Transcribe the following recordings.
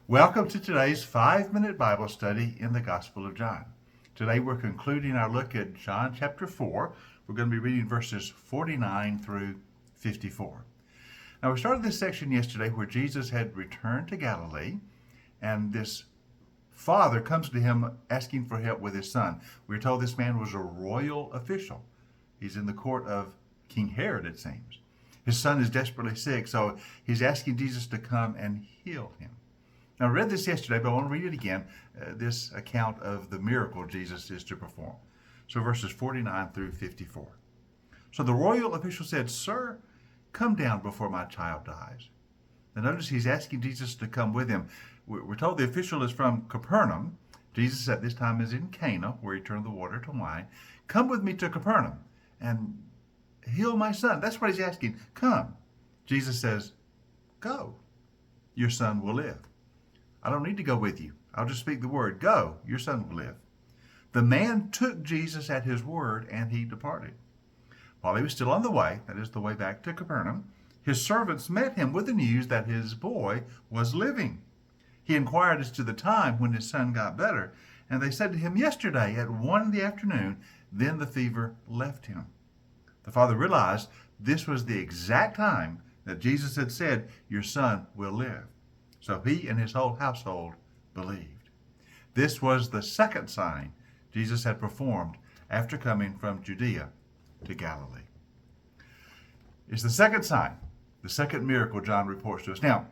Welcome to today's 5-minute Bible study in the Gospel of John. Today we're concluding our look at John chapter 4. We're going to be reading verses 49 through 54. Now, we started this section yesterday where Jesus had returned to Galilee, and this father comes to him asking for help with his son. We're told this man was a royal official. He's in the court of King Herod, it seems. His son is desperately sick, so he's asking Jesus to come and heal him. Now, I read this yesterday, but I want to read it again, this account of the miracle Jesus is to perform. So verses 49 through 54. So the royal official said, "Sir, come down before my child dies." Now notice he's asking Jesus to come with him. We're told the official is from Capernaum. Jesus at this time is in Cana, where he turned the water to wine. "Come with me to Capernaum and heal my son." That's what he's asking. Come. Jesus says, "Go. Your son will live." "I don't need to go with you. I'll just speak the word. Go. Your son will live." The man took Jesus at his word, and he departed. While he was still on the way, that is the way back to Capernaum, his servants met him with the news that his boy was living. He inquired as to the time when his son got better, and they said to him, "Yesterday at 1 in the afternoon, then the fever left him." The father realized this was the exact time that Jesus had said, "Your son will live." So he and his whole household believed. This was the second sign Jesus had performed after coming from Judea to Galilee. It's the second sign, the second miracle John reports to us. Now,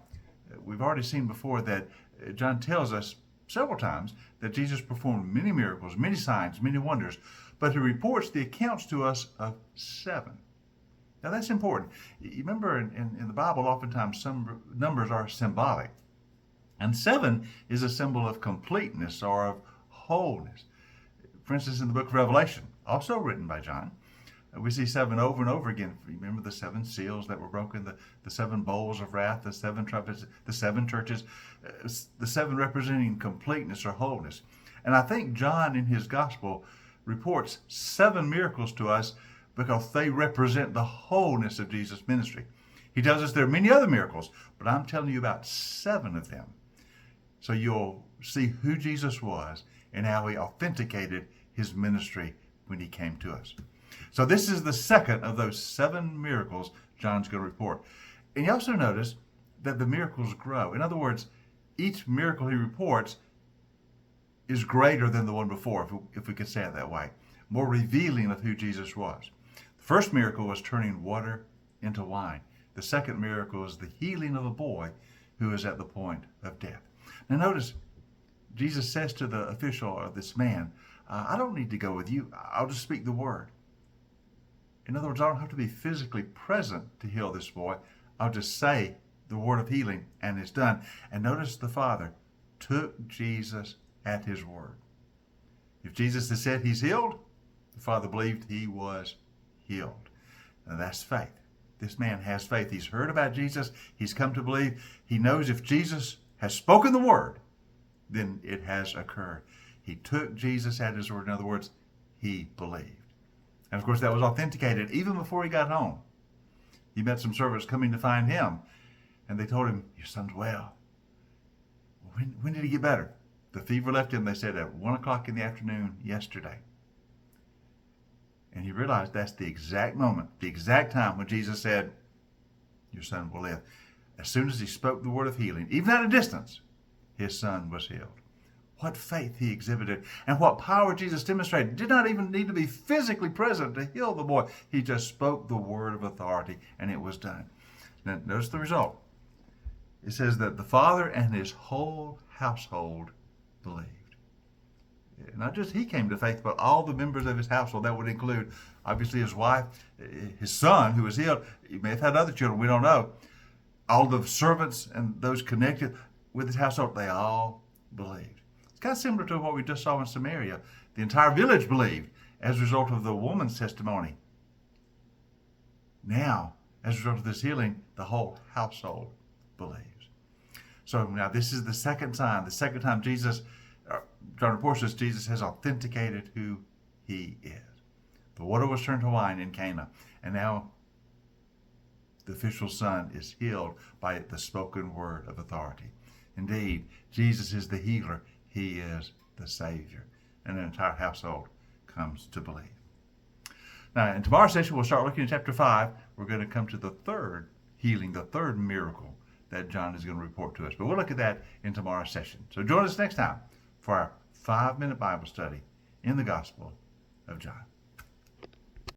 we've already seen before that John tells us several times that Jesus performed many miracles, many signs, many wonders, but he reports the accounts to us of 7. Now that's important. You remember in the Bible, oftentimes some numbers are symbolic. And 7 is a symbol of completeness or of wholeness. For instance, in the book of Revelation, also written by John, we see 7 over and over again. Remember the 7 seals that were broken, the 7 bowls of wrath, the 7 trumpets, the 7 churches, the 7 representing completeness or wholeness. And I think John in his gospel reports 7 miracles to us because they represent the wholeness of Jesus' ministry. He tells us there are many other miracles, but I'm telling you about 7 of them. So you'll see who Jesus was and how he authenticated his ministry when he came to us. So this is the second of those 7 miracles John's going to report. And you also notice that the miracles grow. In other words, each miracle he reports is greater than the one before, if we could say it that way, more revealing of who Jesus was. The first miracle was turning water into wine. The second miracle is the healing of a boy who is at the point of death. Now notice, Jesus says to the official or this man, "I don't need to go with you. I'll just speak the word." In other words, I don't have to be physically present to heal this boy. I'll just say the word of healing and it's done. And notice the father took Jesus at his word. If Jesus had said he's healed, the father believed he was healed. And that's faith. This man has faith. He's heard about Jesus. He's come to believe. He knows if Jesus has spoken the word, then it has occurred. He took Jesus at his word. In other words, he believed. And of course, that was authenticated even before he got home. He met some servants coming to find him, and they told him, "Your son's well." When did he get better? The fever left him, they said, at 1 o'clock in the afternoon yesterday. And he realized that's the exact moment, the exact time when Jesus said, "Your son will live." As soon as he spoke the word of healing, even at a distance, his son was healed. What faith he exhibited and what power Jesus demonstrated. Did not even need to be physically present to heal the boy. He just spoke the word of authority and it was done. Now notice the result. It says that the father and his whole household believed. Not just he came to faith, but all the members of his household. That would include, obviously, his wife, his son who was healed. He may have had other children, we don't know. All the servants and those connected with his household, they all believed. It's kind of similar to what we just saw in Samaria. The entire village believed as a result of the woman's testimony. Now, as a result of this healing, the whole household believes. So now this is the second sign, the second time John reports us, Jesus has authenticated who he is. The water was turned to wine in Cana, and now the official's son is healed by the spoken word of authority. Indeed, Jesus is the healer. He is the Savior. And the entire household comes to believe. Now, in tomorrow's session, we'll start looking at chapter 5. We're going to come to the third healing, the third miracle that John is going to report to us. But we'll look at that in tomorrow's session. So join us next time for our 5-minute Bible study in the Gospel of John.